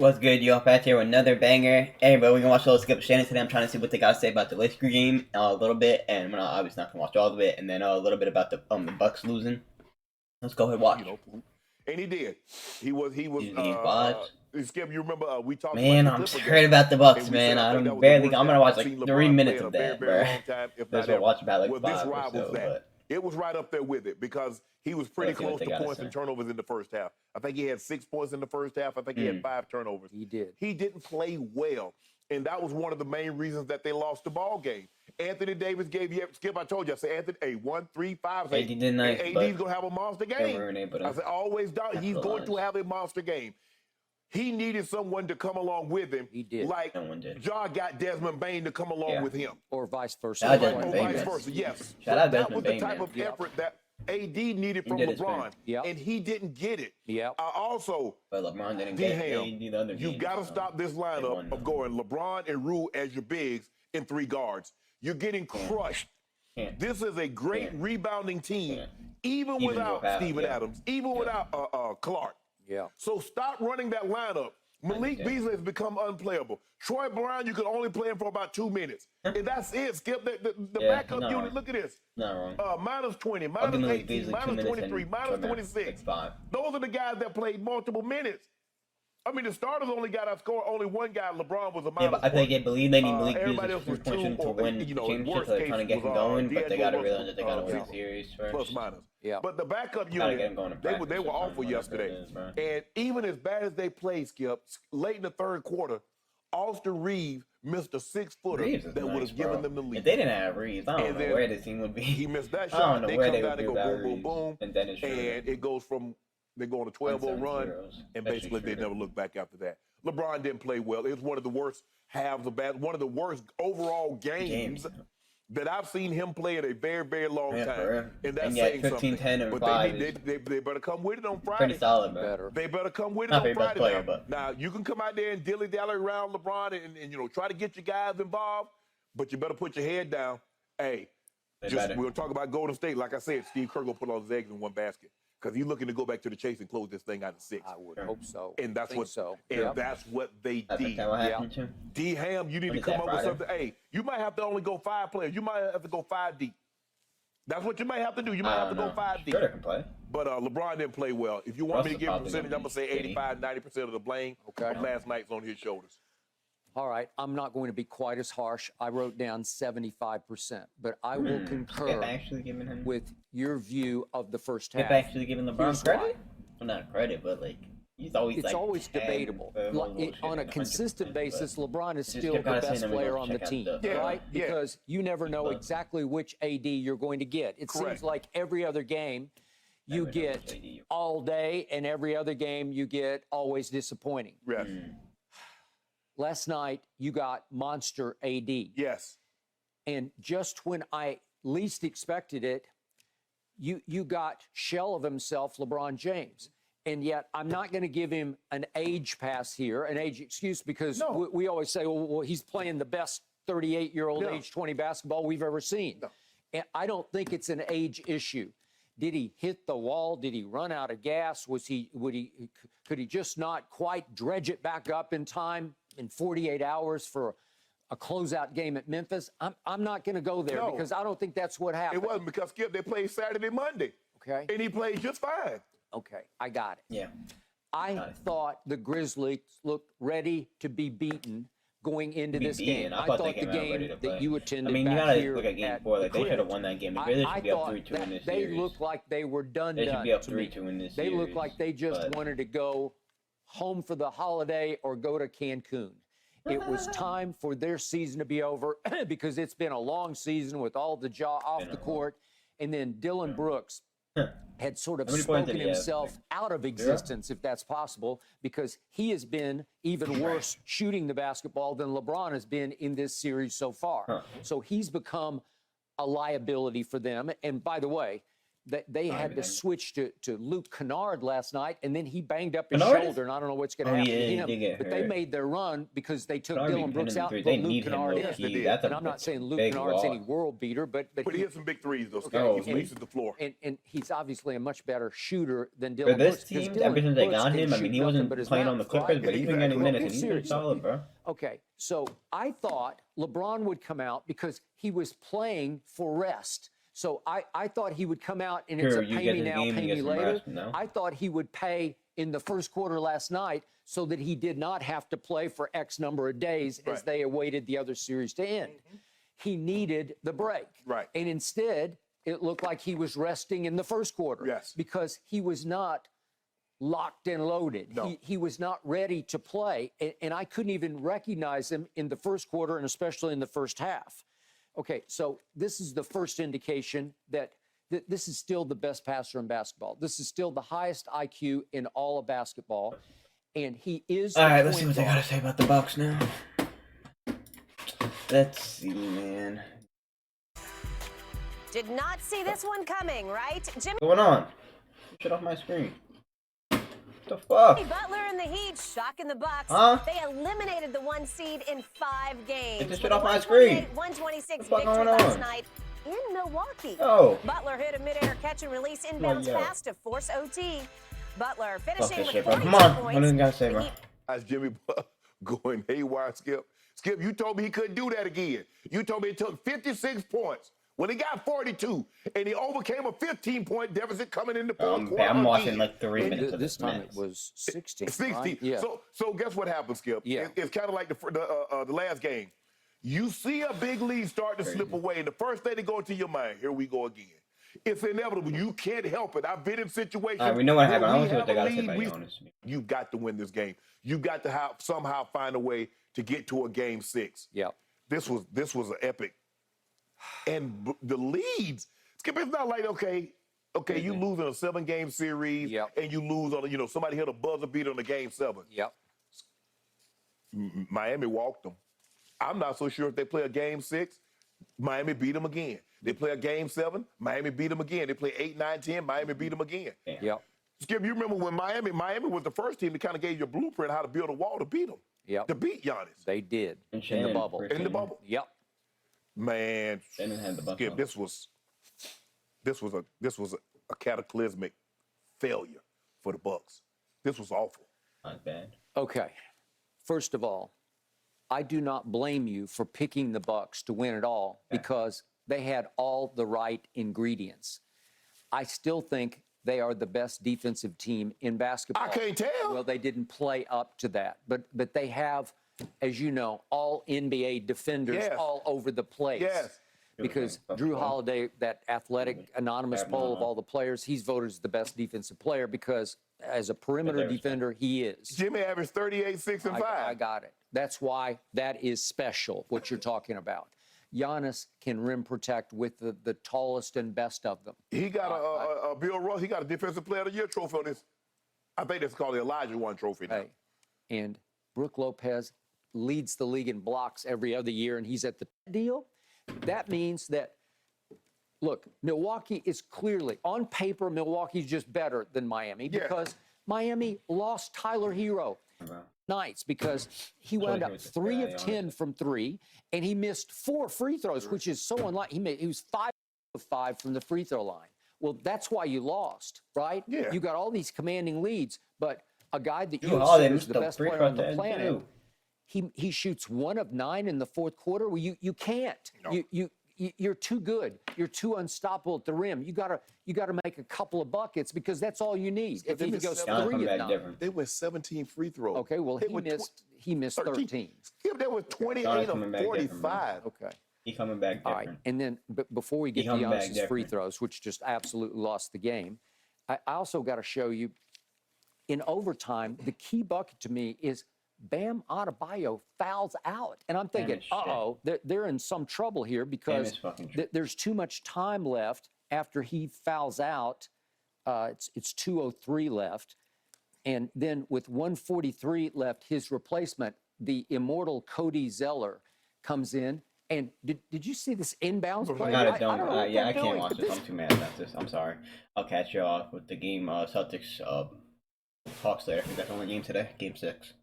What's good, y'all? Back here with another banger. Hey, bro, we can watch a little skip Shannon today. I'm trying to see what they got to say about the Lakers game a little bit, and we're not obviously not gonna watch all of it, and then a little bit about the Bucks losing. Let's go ahead and watch. And he did. He was. Skip, you remember we talked man, about I'm scared about the Bucks, man. I'm gonna watch like 3 minutes of that, bro. That's what watch about like 5 or so, but it was right up there with it because he was pretty close to points and turnovers in the first half. I think he had 6 points in the first half. I think he had 5 turnovers. He did. He didn't play well, and that was one of the main reasons that they lost the ball game. Anthony Davis gave you, Skip, I told you, I said, Anthony, 1, 3, 5, 8. AD's going to have a monster game. I said, always, he's going to have a monster game. He needed someone to come along with him. He did. Like Ja got Desmond Bain to come along with him. Or vice versa. Vice versa, yes. Shout out that was Desmond the type of effort that AD needed from LeBron, and he didn't get it. Also, but LeBron didn't get it. You've got to stop this lineup of going LeBron and Rue as your bigs and 3 guards. You're getting crushed. This is a great rebounding team, even without Steven Adams, even without Clark. So stop running that lineup. Malik Beasley has become unplayable. Troy Brown, you could only play him for about 2 minutes. And that's it, Skip. The backup unit, look at this. Not wrong. Minus 20, minus 18, minus 23, minus 26. Those are the guys that played multiple minutes. I mean, the starters only got a score. Only one guy, LeBron, was a minus. Yeah, but I think they believe they need Malik Beasley to win the championship, so they're trying to get him going, but they got to realize that they got to win the series first. Plus minus. But the backup unit, they were awful yesterday. And even as bad as they played, Skip, late in the third quarter, Austin Reeves missed a 6-footer that would have given them the lead. If they didn't have Reeves, I don't know where the team would be. He missed that shot. I don't know where they would go boom, boom, boom, and then it goes from they go on a 12-0 run, and basically they never look back after that. LeBron didn't play well. It was one of the worst halves of one of the worst overall games that I've seen him play in a very, very long time. And that's saying 15, 10, and 5 they better come with it on Friday. Pretty solid, bro. They better come with it on Friday. Now, you can come out there and dilly-dally around LeBron and try to get your guys involved, but you better put your head down. Hey, we're going to talk about Golden State. Like I said, Steve Kerr will put all his eggs in one basket. Because he's looking to go back to the chase and close this thing out of 6. I would hope so. And that's that's what they did. D-Ham, you need to come up with something. Hey, you might have to only go 5 players. You might have to go 5 deep. That's what you might have to do. You might have to go 5 deep. Sure, can play. But LeBron didn't play well. If you want me to give him a percentage, I'm going to say 85, 90% of the blame of last night's on his shoulders. All right, I'm not going to be quite as harsh. I wrote down 75%, but I will concur with your view of the first half. Actually giving LeBron credit? Well, not credit, but like he's always it's always debatable. On a consistent basis, LeBron is still the best player on the team, right? Because you never know exactly which AD you're going to get. It seems like every other game you get all day, and every other game you get always disappointing. Yes. Last night, you got monster AD. Yes. And just when I least expected it, you got shell of himself, LeBron James. And yet, I'm not going to give him an age pass here, an age excuse, because we always say, well, he's playing the best 38-year-old age 20 basketball we've ever seen. And I don't think it's an age issue. Did he hit the wall? Did he run out of gas? Could he just not quite dredge it back up in time in 48 hours for a closeout game at Memphis? I'm not going to go there because I don't think that's what happened. It wasn't because, Skip, they played Saturday, Monday. Okay. And he played just fine. Okay, I got it. Yeah. I thought the Grizzlies looked ready to be beaten going into this game. I thought the game that you attended you back gotta here look at game 4. Like, they should have won that game. The Grizzlies should be up 3-2 in this series. They looked like they were done. They should be up 3-2 in this series. They looked like they just wanted to go home for the holiday or go to Cancun. It was time for their season to be over because it's been a long season with all the jaw off the court. And then Dylan Brooks had sort of spoken himself out of existence, if that's possible, because he has been even worse shooting the basketball than LeBron has been in this series so far. So he's become a liability for them. And by the way, they had to switch to Luke Kennard last night, and then he banged up his Kennard shoulder, and I don't know what's going to happen to him. He did get but hurt. they made their run because they took Kennard Dylan Brooks out. They But Luke need Kennard him. is. That's And I'm not saying Luke Kennard's any world beater, but he hit some big threes, though. Okay. He leases the floor. And he's obviously a much better shooter than Dylan For this Brooks. team, Dylan ever since they Brooks got can him, I shoot mean, he nothing wasn't but his playing on the mouth, Clippers, right? but he's been getting minutes, and he's been Seriously. solid, bro. Okay, so I thought LeBron would come out because he was playing for rest. So I thought he would come out and it's a pay me now, pay me later. I thought he would pay in the first quarter last night so that he did not have to play for X number of days as they awaited the other series to end. He needed the break. Right. And instead, it looked like he was resting in the first quarter. Yes. Because he was not locked and loaded. No. He was not ready to play. And I couldn't even recognize him in the first quarter and especially in the first half. Okay, so this is the first indication that this is still the best passer in basketball. This is still the highest IQ in all of basketball. And he is. All right, let's see what they got to say about the Bucks now. Let's see, man. Did not see this one coming, right? Jimmy What's going on? Shut off my screen. The fuck? Butler and the Heat shocking the Bucks. Huh? They eliminated the 1 seed in 5 games. Get this shit off my screen. 126 What the fuck victory going last on? night in Milwaukee. Oh. Butler hit a midair catch and release inbounds yo. pass to force OT. Butler Fuck finishing this with shit, bro. 42 Come on. points. What do you got to say, The bro? Heat That's Jimmy going haywire, Skip. Skip, you told me he couldn't do that again. You told me it took 56 points. When he got 42, and he overcame a 15-point deficit coming in the fourth quarter. I'm watching again. like 3 minutes of This time minutes. it was 16. 16. Right? Yeah. So guess what happened, Skip? Yeah. It's kind of like the last game. You see a big lead start to slip away, and the first thing that go into your mind, here we go again. It's inevitable. You can't help it. I've been in situations. All right, we know what where happened. I we don't know what they have got a to say lead, about Giannis. You've got to win this game. You've got to somehow find a way to get to a game 6. Yep. This was an epic. And the leads, Skip, it's not like, okay, you lose in a 7-game series, and you lose on, somebody hit a buzzer beater on the game 7. Yep. Miami walked them. I'm not so sure if they play a game 6, Miami beat them again. They play a game 7, Miami beat them again. They play 8, 9, 10, Miami beat them again. Yep. Skip, you remember when Miami was the first team that kind of gave you a blueprint how to build a wall to beat them. Yep. To beat Giannis. They did. And In Shannon, the bubble. In the bubble. Yep. Man, Shannon had the Skip, this was a cataclysmic failure for the Bucks. This was awful. Not bad. Okay. First of all, I do not blame you for picking the Bucks to win it all because they had all the right ingredients. I still think they are the best defensive team in basketball. I can't tell. Well, they didn't play up to that, but they have, as you know, all NBA defenders all over the place. Yes. Because Drew Holiday, that athletic anonymous poll of all the players, he's voted as the best defensive player because as a perimeter defender, he is. Jimmy averaged 38, 6, and 5. I got it. That's why that is special, what you're talking about. Giannis can rim protect with the tallest and best of them. He got a Bill Russell. He got a Defensive Player of the Year trophy on this. I think that's called the Elijah One trophy now. Hey, and Brook Lopez leads the league in blocks every other year, and he's at the deal. That means that, look, Milwaukee is clearly, on paper, Milwaukee's just better than Miami because Miami lost Tyler Hero nights because he wound up 3 of 10 from 3, and he missed 4 free throws, which is so unlikely. He was 5 of 5 from the free throw line. Well, that's why you lost, right? Yeah. You got all these commanding leads, but a guy that you Holiday assume is missed the the best free player throw on the at the end, planet, too. he shoots 1 of 9 in the fourth quarter. Well, you can't. No. You're too good. You're too unstoppable at the rim. You gotta make a couple of buckets because that's all you need. If he goes 3 of 9, they went 17 free throws. okay. Well, he missed 13. Yeah, they were 28 of 45. Okay. He coming back different. All right. And then, but before we get to coming back Giannis's free different. throws, which just absolutely lost the game, I also got to show you in overtime, the key bucket to me is Bam Adebayo fouls out. And I'm thinking, uh-oh, they're in some trouble here because there's too much time left after he fouls out. It's 2:03 left. And then with 1:43 left, his replacement, the immortal Cody Zeller, comes in And did you see this inbounds play? I don't know what yeah, they're I can't doing. watch this. I'm too mad about this. I'm sorry. I'll catch you off with the game. Celtics Hawks later. I think that's the only game today. Game 6.